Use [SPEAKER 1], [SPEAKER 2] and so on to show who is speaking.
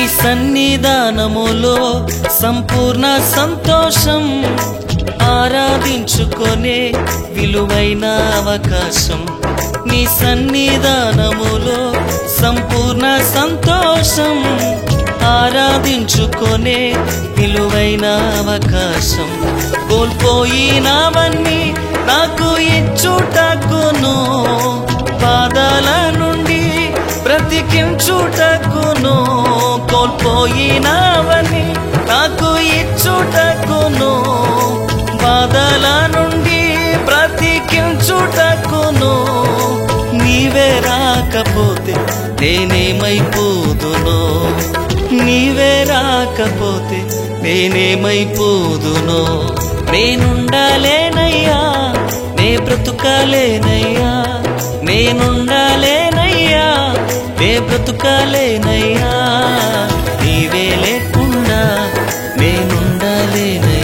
[SPEAKER 1] సన్నిధానములో సంపూర్ణ సంతోషం, ఆరాధించుకొనే విలువైన అవకాశం. నీ సన్నిధానములో సంపూర్ణ సంతోషం, ఆరాధించుకొనే విలువైన అవకాశం. కోల్పోయినవన్నీ నాకు ఇచ్చుటకును, బాధల నుండి బ్రతికించుటకును. కోల్పోయినవన్నీ నాకు ఇచ్చుటకును, బాధల నుండి బ్రతికించుటకును. నీవే రాకపోతే నేనేమైపోదునో, నీవే రాకపోతే నేనేమైపోదునో. నేనుండాలేనయ్యా, నే బ్రతుకాలేనయ్యా, నేనుండాలేనయ్యా, నే బ్రతుకాలేనయ్యా. నీవే లేకుండా నేనుండాలేనయ్యా.